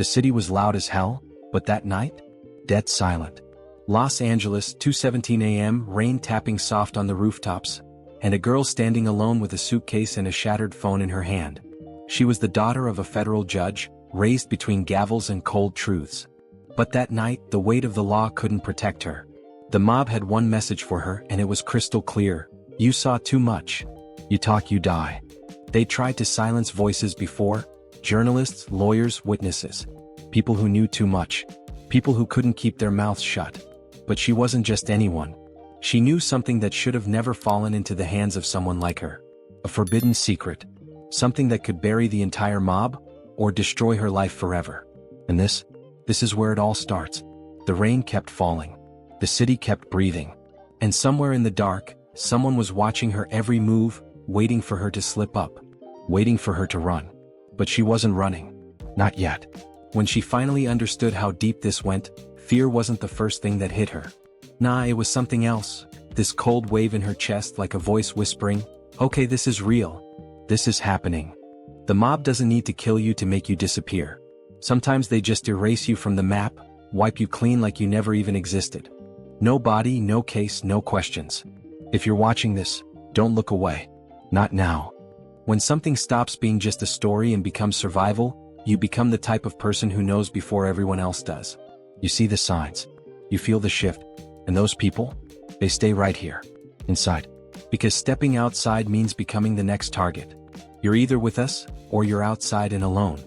The city was loud as hell, but that night? Dead silent. Los Angeles, 2:17 a.m., rain tapping soft on the rooftops, and a girl standing alone with a suitcase and a shattered phone in her hand. She was the daughter of a federal judge, raised between gavels and cold truths. But that night, the weight of the law couldn't protect her. The mob had one message for her, and it was crystal clear. You saw too much. You talk, you die. They tried to silence voices before: journalists, lawyers, witnesses. People who knew too much. People who couldn't keep their mouths shut. But she wasn't just anyone. She knew something that should have never fallen into the hands of someone like her. A forbidden secret. Something that could bury the entire mob, or destroy her life forever. And this is where it all starts. The rain kept falling. The city kept breathing. And somewhere in the dark, someone was watching her every move, waiting for her to slip up. Waiting for her to run. But she wasn't running. Not yet. When she finally understood how deep this went, fear wasn't the first thing that hit her. Nah, it was something else. This cold wave in her chest, like a voice whispering, okay, this is real. This is happening. The mob doesn't need to kill you to make you disappear. Sometimes they just erase you from the map, wipe you clean like you never even existed. No body, no case, no questions. If you're watching this, don't look away. Not now. When something stops being just a story and becomes survival, you become the type of person who knows before everyone else does. You see the signs. You feel the shift. And those people? They stay right here. Inside. Because stepping outside means becoming the next target. You're either with us, or you're outside and alone.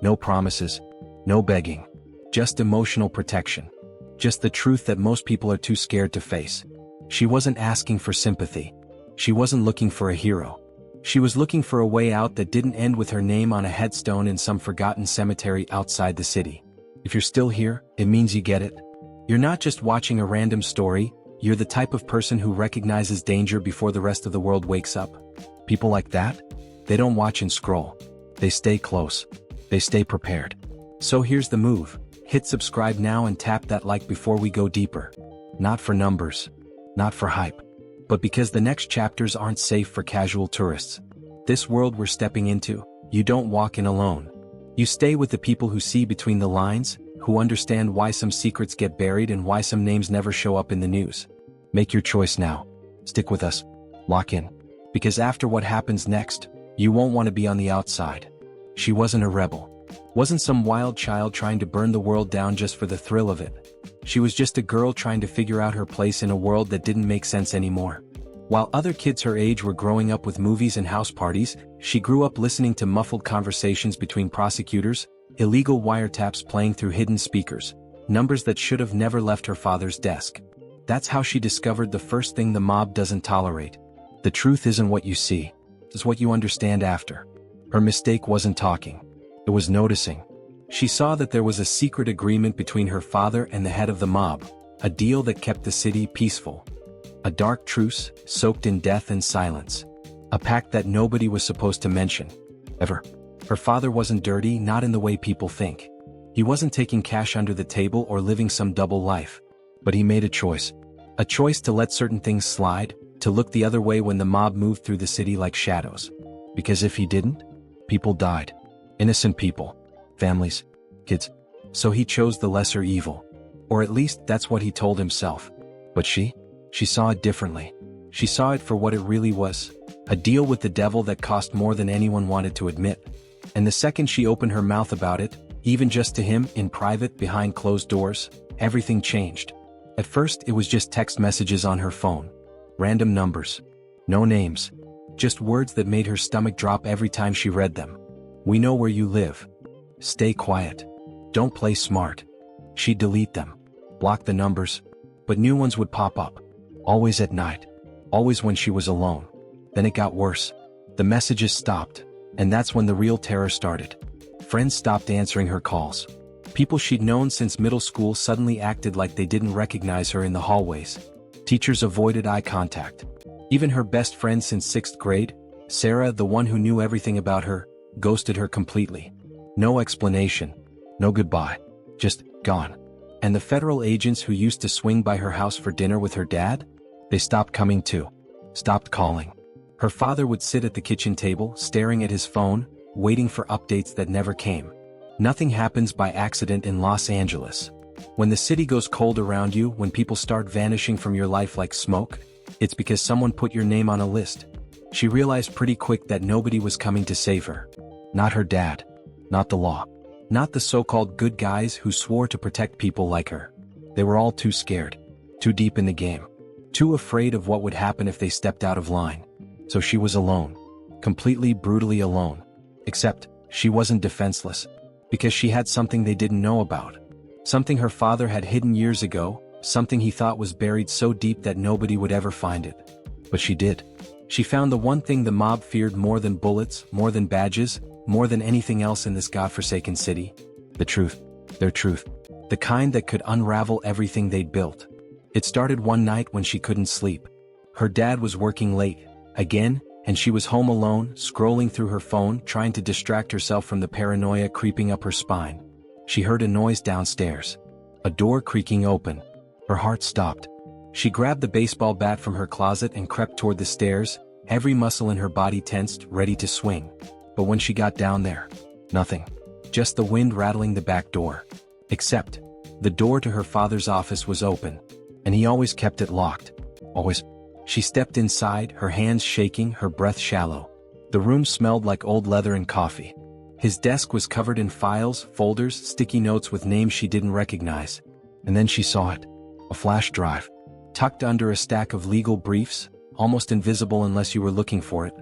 No promises. No begging. Just emotional protection. Just the truth that most people are too scared to face. She wasn't asking for sympathy. She wasn't looking for a hero. She was looking for a way out that didn't end with her name on a headstone in some forgotten cemetery outside the city. If you're still here, it means you get it. You're not just watching a random story, you're the type of person who recognizes danger before the rest of the world wakes up. People like that? They don't watch and scroll. They stay close. They stay prepared. So here's the move. Hit subscribe now and tap that like before we go deeper. Not for numbers. Not for hype. But because the next chapters aren't safe for casual tourists. This world we're stepping into, you don't walk in alone. You stay with the people who see between the lines, who understand why some secrets get buried and why some names never show up in the news. Make your choice now. Stick with us. Lock in. Because after what happens next, you won't want to be on the outside. She wasn't a rebel. Wasn't some wild child trying to burn the world down just for the thrill of it. She was just a girl trying to figure out her place in a world that didn't make sense anymore. While other kids her age were growing up with movies and house parties, she grew up listening to muffled conversations between prosecutors, illegal wiretaps playing through hidden speakers, numbers that should have never left her father's desk. That's how she discovered the first thing the mob doesn't tolerate. The truth isn't what you see, it's what you understand after. Her mistake wasn't talking. It was noticing. She saw that there was a secret agreement between her father and the head of the mob, a deal that kept the city peaceful. A dark truce, soaked in death and silence. A pact that nobody was supposed to mention. Ever. Her father wasn't dirty, not in the way people think. He wasn't taking cash under the table or living some double life. But he made a choice. A choice to let certain things slide, to look the other way when the mob moved through the city like shadows. Because if he didn't, people died. Innocent people. Families. Kids. So he chose the lesser evil. Or at least that's what he told himself. But she saw it differently. She saw it for what it really was. A deal with the devil that cost more than anyone wanted to admit. And the second she opened her mouth about it, even just to him, in private, behind closed doors, everything changed. At first, it was just text messages on her phone. Random numbers. No names. Just words that made her stomach drop every time she read them. We know where you live. Stay quiet. Don't play smart. She'd delete them. Block the numbers. But new ones would pop up. Always at night. Always when she was alone. Then it got worse. The messages stopped. And that's when the real terror started. Friends stopped answering her calls. People she'd known since middle school suddenly acted like they didn't recognize her in the hallways. Teachers avoided eye contact. Even her best friend since 6th grade, Sarah, the one who knew everything about her, ghosted her completely. No explanation. No goodbye. Just gone. And the federal agents who used to swing by her house for dinner with her dad? They stopped coming too. Stopped calling. Her father would sit at the kitchen table, staring at his phone, waiting for updates that never came. Nothing happens by accident in Los Angeles. When the city goes cold around you, when people start vanishing from your life like smoke, it's because someone put your name on a list. She realized pretty quick that nobody was coming to save her. Not her dad. Not the law. Not the so-called good guys who swore to protect people like her. They were all too scared. Too deep in the game. Too afraid of what would happen if they stepped out of line. So she was alone. Completely brutally alone. Except, she wasn't defenseless. Because she had something they didn't know about. Something her father had hidden years ago, something he thought was buried so deep that nobody would ever find it. But she did. She found the one thing the mob feared more than bullets, more than badges, more than anything else in this godforsaken city. The truth. Their truth. The kind that could unravel everything they'd built. It started one night when she couldn't sleep. Her dad was working late, again, and she was home alone, scrolling through her phone, trying to distract herself from the paranoia creeping up her spine. She heard a noise downstairs. A door creaking open. Her heart stopped. She grabbed the baseball bat from her closet and crept toward the stairs, every muscle in her body tensed, ready to swing. But when she got down there, nothing. Just the wind rattling the back door. Except, the door to her father's office was open. And he always kept it locked. Always. She stepped inside, her hands shaking, her breath shallow. The room smelled like old leather and coffee. His desk was covered in files, folders, sticky notes with names she didn't recognize. And then she saw it. A flash drive. Tucked under a stack of legal briefs, almost invisible unless you were looking for it.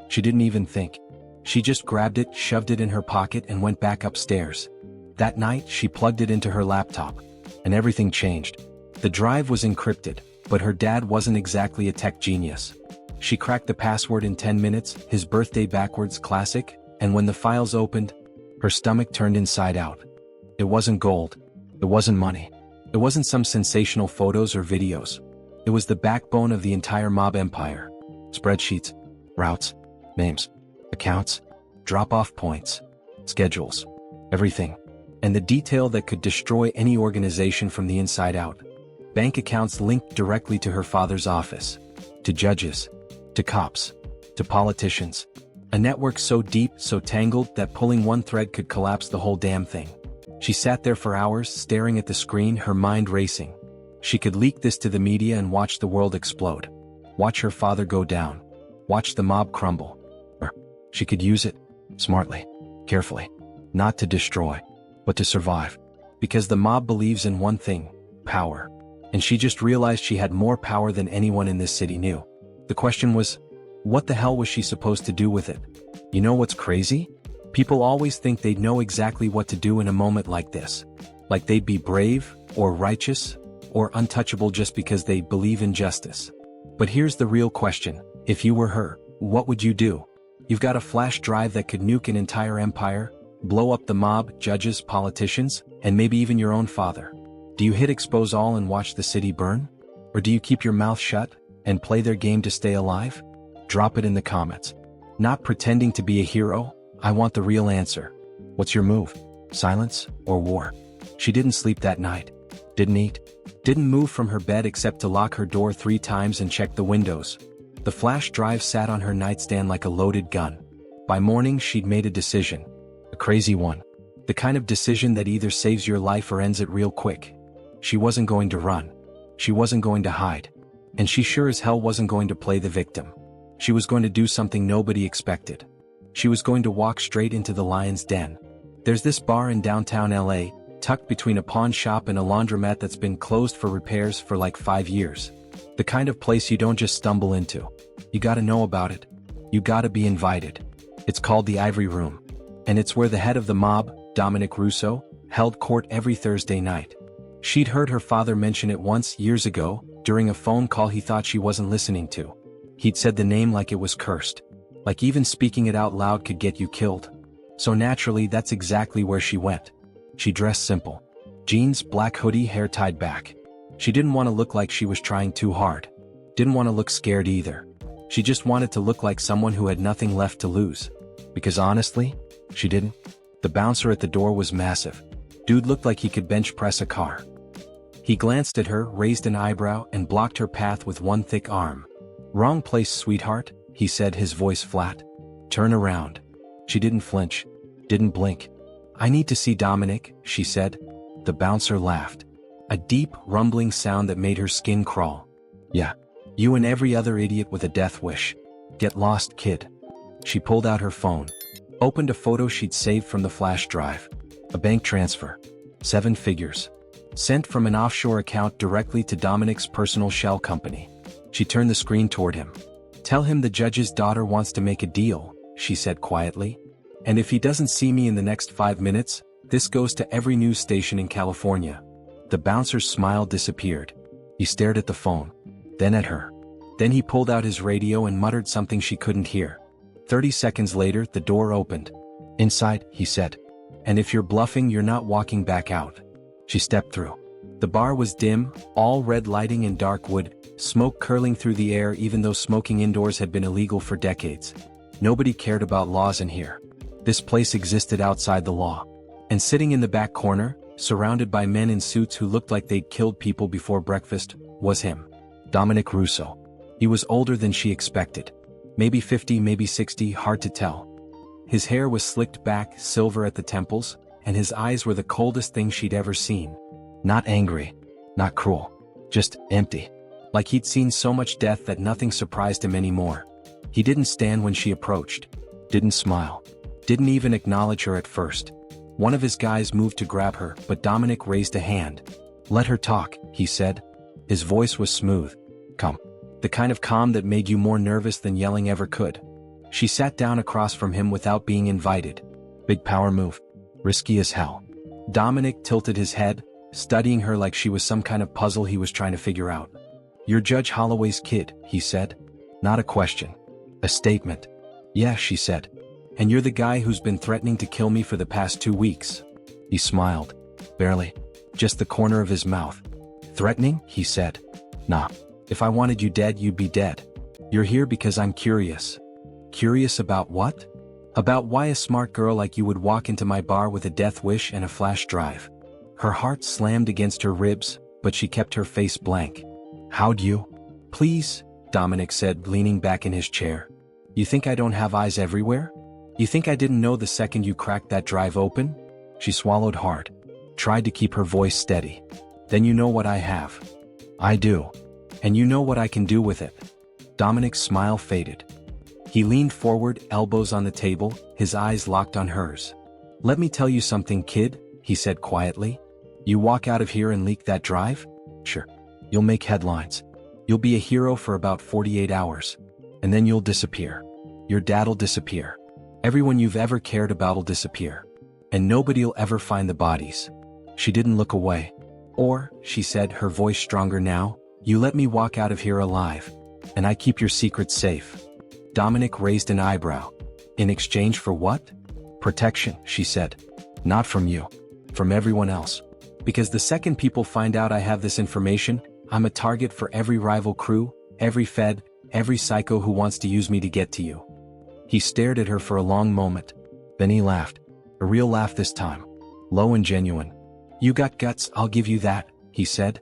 She didn't even think. She just grabbed it, shoved it in her pocket and went back upstairs. That night, she plugged it into her laptop. And everything changed. The drive was encrypted, but her dad wasn't exactly a tech genius. She cracked the password in 10 minutes, his birthday backwards classic, and when the files opened, her stomach turned inside out. It wasn't gold. It wasn't money. It wasn't some sensational photos or videos. It was the backbone of the entire mob empire. Spreadsheets, routes, names, accounts, drop-off points, schedules, everything. And the detail that could destroy any organization from the inside out. Bank accounts linked directly to her father's office. To judges. To cops. To politicians. A network so deep, so tangled, that pulling one thread could collapse the whole damn thing. She sat there for hours, staring at the screen, her mind racing. She could leak this to the media and watch the world explode. Watch her father go down. Watch the mob crumble. Or, she could use it. Smartly. Carefully. Not to destroy. But to survive. Because the mob believes in one thing. Power. And she just realized she had more power than anyone in this city knew. The question was, what the hell was she supposed to do with it? You know what's crazy? People always think they'd know exactly what to do in a moment like this. Like they'd be brave, or righteous, or untouchable just because they believe in justice. But here's the real question. If you were her, what would you do? You've got a flash drive that could nuke an entire empire, blow up the mob, judges, politicians, and maybe even your own father. Do you hit expose all and watch the city burn? Or do you keep your mouth shut and play their game to stay alive? Drop it in the comments. Not pretending to be a hero, I want the real answer. What's your move? Silence or war? She didn't sleep that night. Didn't eat. Didn't move from her bed except to lock her door 3 times and check the windows. The flash drive sat on her nightstand like a loaded gun. By morning she'd made a decision. A crazy one. The kind of decision that either saves your life or ends it real quick. She wasn't going to run. She wasn't going to hide. And she sure as hell wasn't going to play the victim. She was going to do something nobody expected. She was going to walk straight into the lion's den. There's this bar in downtown LA, tucked between a pawn shop and a laundromat that's been closed for repairs for like 5 years. The kind of place you don't just stumble into. You gotta know about it. You gotta be invited. It's called the Ivory Room. And it's where the head of the mob, Dominic Russo, held court every Thursday night. She'd heard her father mention it once years ago, during a phone call he thought she wasn't listening to. He'd said the name like it was cursed. Like even speaking it out loud could get you killed. So naturally that's exactly where she went. She dressed simple. Jeans, black hoodie, hair tied back. She didn't want to look like she was trying too hard. Didn't want to look scared either. She just wanted to look like someone who had nothing left to lose. Because honestly, she didn't. The bouncer at the door was massive. Dude looked like he could bench press a car. He glanced at her, raised an eyebrow, and blocked her path with one thick arm. "Wrong place, sweetheart," he said, his voice flat. "Turn around." She didn't flinch. Didn't blink. I need to see Dominic, she said. The bouncer laughed. A deep, rumbling sound that made her skin crawl. Yeah. You and every other idiot with a death wish. Get lost, kid. She pulled out her phone. Opened a photo she'd saved from the flash drive. A bank transfer. 7 figures. Sent from an offshore account directly to Dominic's personal shell company. She turned the screen toward him. Tell him the judge's daughter wants to make a deal, she said quietly. And if he doesn't see me in the next 5 minutes, this goes to every news station in California. The bouncer's smile disappeared. He stared at the phone. Then at her. Then he pulled out his radio and muttered something she couldn't hear. 30 seconds later, the door opened. Inside, he said. And if you're bluffing, you're not walking back out. She stepped through. The bar was dim, all red lighting and dark wood, smoke curling through the air even though smoking indoors had been illegal for decades. Nobody cared about laws in here. This place existed outside the law. And sitting in the back corner, surrounded by men in suits who looked like they'd killed people before breakfast, was him. Dominic Russo. He was older than she expected. Maybe 50, maybe 60, hard to tell. His hair was slicked back, silver at the temples, and his eyes were the coldest thing she'd ever seen. Not angry. Not cruel. Just empty. Like he'd seen so much death that nothing surprised him anymore. He didn't stand when she approached. Didn't smile. Didn't even acknowledge her at first. One of his guys moved to grab her, but Dominic raised a hand. Let her talk, he said. His voice was smooth. Come. The kind of calm that made you more nervous than yelling ever could. She sat down across from him without being invited. Big power move. Risky as hell. Dominic tilted his head, studying her like she was some kind of puzzle he was trying to figure out. You're Judge Holloway's kid, he said. Not a question. A statement. Yeah, she said. And you're the guy who's been threatening to kill me for the past 2 weeks. He smiled. Barely. Just the corner of his mouth. Threatening? He said. Nah. If I wanted you dead, you'd be dead. You're here because I'm curious. Curious about what? About why a smart girl like you would walk into my bar with a death wish and a flash drive. Her heart slammed against her ribs, but she kept her face blank. How'd you? Please, Dominic said, leaning back in his chair. You think I don't have eyes everywhere? You think I didn't know the second you cracked that drive open? She swallowed hard. Tried to keep her voice steady. Then you know what I have. I do. And you know what I can do with it. Dominic's smile faded. He leaned forward, elbows on the table, his eyes locked on hers. Let me tell you something, kid, he said quietly. You walk out of here and leak that drive? Sure. You'll make headlines. You'll be a hero for about 48 hours. And then you'll disappear. Your dad'll disappear. Everyone you've ever cared about will disappear. And nobody'll ever find the bodies. She didn't look away. Or, she said, her voice stronger now, you let me walk out of here alive. And I keep your secrets safe. Dominic raised an eyebrow. In exchange for what? Protection, she said. Not from you. From everyone else. Because the second people find out I have this information, I'm a target for every rival crew, every fed, every psycho who wants to use me to get to you. He stared at her for a long moment. Then he laughed. A real laugh this time. Low and genuine. You got guts, I'll give you that, he said.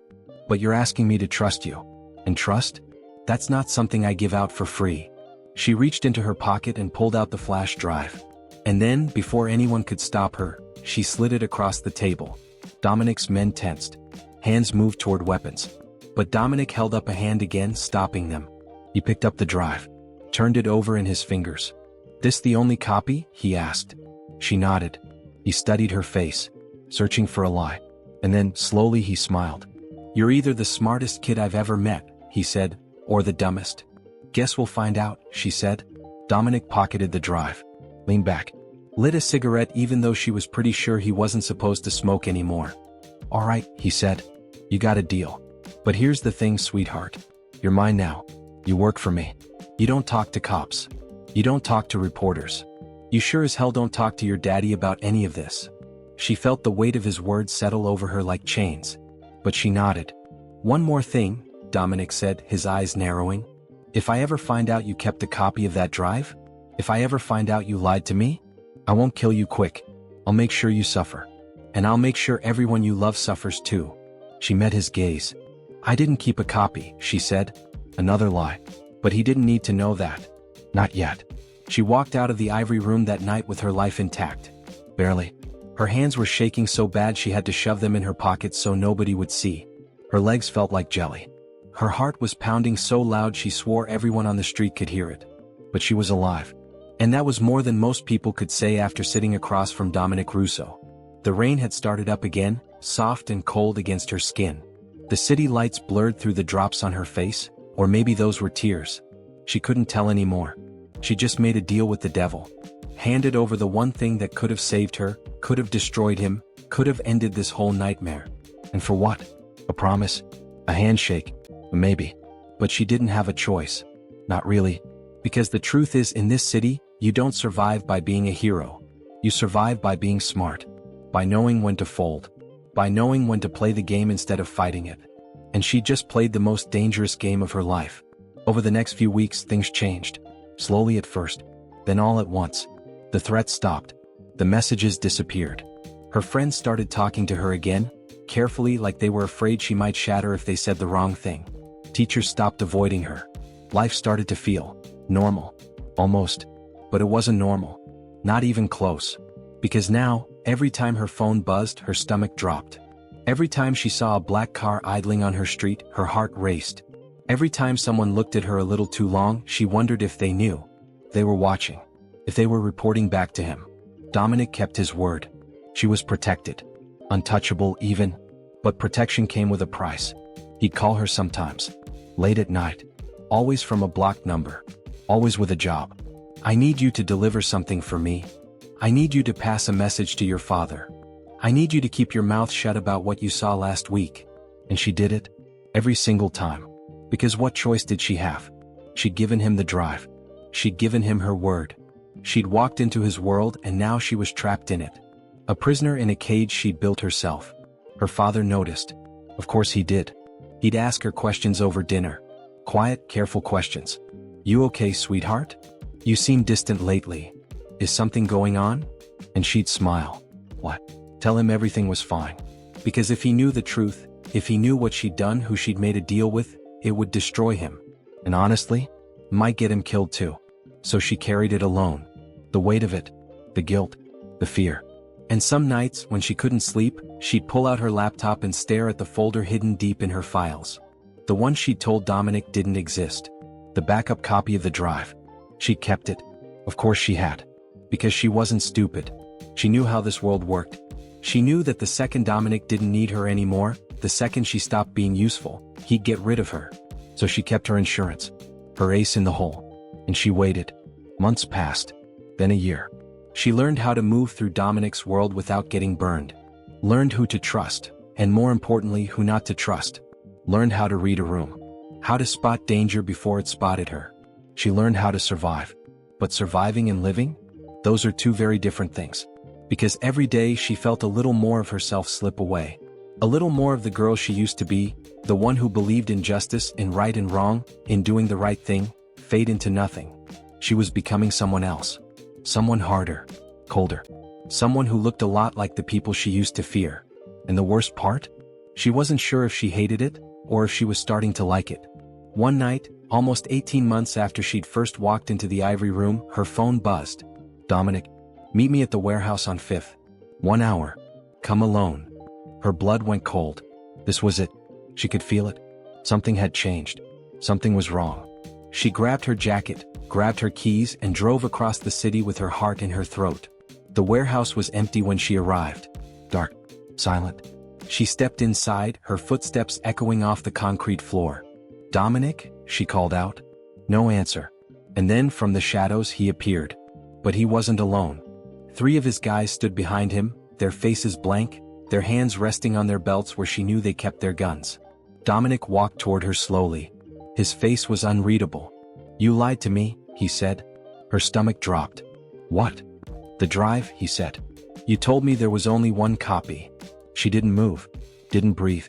But you're asking me to trust you. And trust? That's not something I give out for free. She reached into her pocket and pulled out the flash drive. And then, before anyone could stop her, she slid it across the table. Dominic's men tensed. Hands moved toward weapons. But Dominic held up a hand again, stopping them. He picked up the drive. Turned it over in his fingers. This the only copy? He asked. She nodded. He studied her face, searching for a lie. And then, slowly he smiled. You're either the smartest kid I've ever met, he said, or the dumbest. Guess we'll find out, she said. Dominic pocketed the drive. Leaned back. Lit a cigarette even though she was pretty sure he wasn't supposed to smoke anymore. All right, he said. You got a deal. But here's the thing, sweetheart. You're mine now. You work for me. You don't talk to cops. You don't talk to reporters. You sure as hell don't talk to your daddy about any of this. She felt the weight of his words settle over her like chains. But she nodded. One more thing, Dominic said, his eyes narrowing. If I ever find out you kept a copy of that drive, if I ever find out you lied to me, I won't kill you quick. I'll make sure you suffer. And I'll make sure everyone you love suffers too. She met his gaze. I didn't keep a copy, she said. Another lie. But he didn't need to know that. Not yet. She walked out of the ivory room that night with her life intact. Barely. Her hands were shaking so bad she had to shove them in her pockets so nobody would see. Her legs felt like jelly. Her heart was pounding so loud she swore everyone on the street could hear it. But she was alive. And that was more than most people could say after sitting across from Dominic Russo. The rain had started up again, soft and cold against her skin. The city lights blurred through the drops on her face, or maybe those were tears. She couldn't tell anymore. She just made a deal with the devil. Handed over the one thing that could have saved her, could have destroyed him, could have ended this whole nightmare. And for what? A promise? A handshake? Maybe. But she didn't have a choice. Not really. Because the truth is, in this city, you don't survive by being a hero. You survive by being smart. By knowing when to fold. By knowing when to play the game instead of fighting it. And she just played the most dangerous game of her life. Over the next few weeks, things changed. Slowly at first. Then all at once. The threats stopped. The messages disappeared. Her friends started talking to her again, carefully, like they were afraid she might shatter if they said the wrong thing. Teachers stopped avoiding her. Life started to feel normal. Almost. But it wasn't normal. Not even close. Because now, every time her phone buzzed, her stomach dropped. Every time she saw a black car idling on her street, her heart raced. Every time someone looked at her a little too long, she wondered if they knew. They were watching. If they were reporting back to him. Dominic kept his word. She was protected. Untouchable even. But protection came with a price. He'd call her sometimes. Late at night. Always from a blocked number. Always with a job. I need you to deliver something for me. I need you to pass a message to your father. I need you to keep your mouth shut about what you saw last week. And she did it. Every single time. Because what choice did she have? She'd given him the drive. She'd given him her word. She'd walked into his world and now she was trapped in it. A prisoner in a cage she'd built herself. Her father noticed. Of course he did. He'd ask her questions over dinner. Quiet, careful questions. You okay, sweetheart? You seem distant lately. Is something going on? And she'd smile. What? Tell him everything was fine. Because if he knew the truth, if he knew what she'd done, who she'd made a deal with, it would destroy him. And honestly, might get him killed too. So she carried it alone. The weight of it. The guilt. The fear. And some nights, when she couldn't sleep, she'd pull out her laptop and stare at the folder hidden deep in her files. The one she'd told Dominic didn't exist. The backup copy of the drive. She kept it. Of course she had. Because she wasn't stupid. She knew how this world worked. She knew that the second Dominic didn't need her anymore, the second she stopped being useful, he'd get rid of her. So she kept her insurance. Her ace in the hole. And she waited. Months passed. Then a year. She learned how to move through Dominic's world without getting burned. Learned who to trust, and more importantly, who not to trust. Learned how to read a room. How to spot danger before it spotted her. She learned how to survive. But surviving and living? Those are two very different things. Because every day she felt a little more of herself slip away. A little more of the girl she used to be, the one who believed in justice, in right and wrong, in doing the right thing, fade into nothing. She was becoming someone else. Someone harder, colder. Someone who looked a lot like the people she used to fear. And the worst part? She wasn't sure if she hated it, or if she was starting to like it. One night, almost 18 months after she'd first walked into the ivory room, her phone buzzed. Dominic, meet me at the warehouse on 5th. 1 hour. Come alone. Her blood went cold. This was it. She could feel it. Something had changed. Something was wrong. She grabbed her jacket, grabbed her keys, and drove across the city with her heart in her throat. The warehouse was empty when she arrived. Dark. Silent. She stepped inside, her footsteps echoing off the concrete floor. Dominic, she called out. No answer. And then from the shadows he appeared. But he wasn't alone. 3 of his guys stood behind him, their faces blank, their hands resting on their belts where she knew they kept their guns. Dominic walked toward her slowly. His face was unreadable. You lied to me, he said. Her stomach dropped. What? The drive, he said. You told me there was only one copy. She didn't move. Didn't breathe.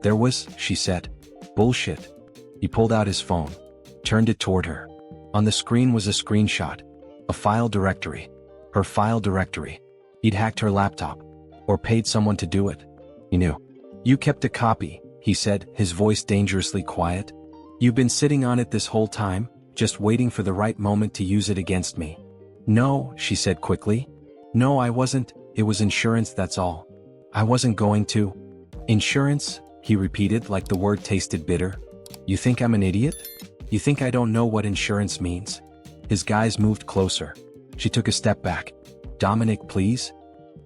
There was, she said. Bullshit. He pulled out his phone. Turned it toward her. On the screen was a screenshot. A file directory. Her file directory. He'd hacked her laptop. Or paid someone to do it. He knew. You kept a copy, he said, his voice dangerously quiet. You've been sitting on it this whole time, just waiting for the right moment to use it against me. No, she said quickly. No, I wasn't. It was insurance, that's all. I wasn't going to. Insurance, he repeated like the word tasted bitter. You think I'm an idiot? You think I don't know what insurance means? His gaze moved closer. She took a step back. Dominic, please?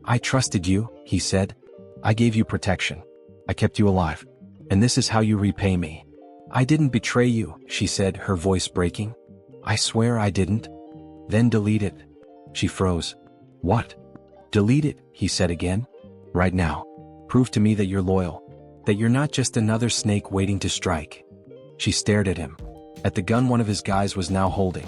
I trusted you, he said. I gave you protection. I kept you alive. And this is how you repay me. I didn't betray you, she said, her voice breaking. I swear I didn't. Then delete it. She froze. What? Delete it, he said again. Right now. Prove to me that you're loyal. That you're not just another snake waiting to strike. She stared at him. At the gun one of his guys was now holding.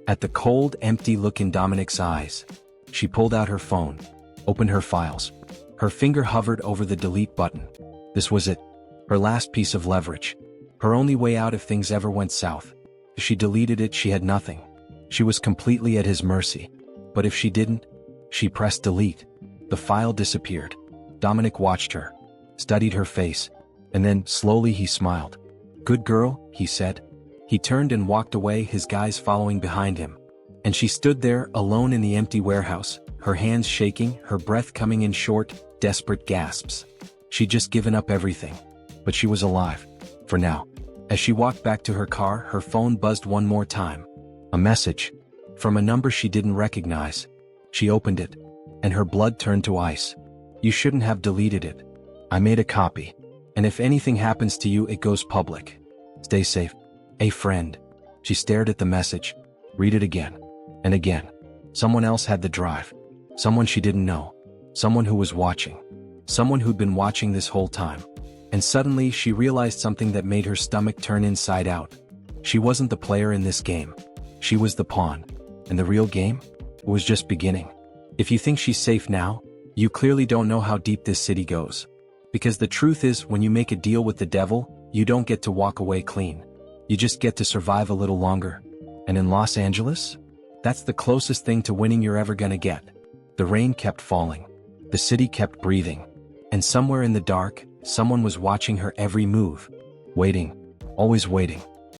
At the cold, empty look in Dominic's eyes. She pulled out her phone. Opened her files. Her finger hovered over the delete button. This was it. Her last piece of leverage. Her only way out if things ever went south. If she deleted it, she had nothing. She was completely at his mercy. But if she didn't, she pressed delete. The file disappeared. Dominic watched her, studied her face, and then, slowly, he smiled. Good girl, he said. He turned and walked away, his guys following behind him. And she stood there, alone in the empty warehouse, her hands shaking, her breath coming in short, desperate gasps. She'd just given up everything. But she was alive. For now. As she walked back to her car, her phone buzzed one more time. A message. From a number she didn't recognize. She opened it. And her blood turned to ice. You shouldn't have deleted it. I made a copy. And if anything happens to you, it goes public. Stay safe. A friend. She stared at the message. Read it again. And again. Someone else had the drive. Someone she didn't know. Someone who was watching. Someone who'd been watching this whole time. And suddenly she realized something that made her stomach turn inside out. She wasn't the player in this game. She was the pawn. And the real game was just beginning. If you think she's safe now, you clearly don't know how deep this city goes. Because the truth is, when you make a deal with the devil, you don't get to walk away clean. You just get to survive a little longer. And in Los Angeles? That's the closest thing to winning you're ever gonna get. The rain kept falling. The city kept breathing. And somewhere in the dark, someone was watching her every move. Waiting. Always waiting.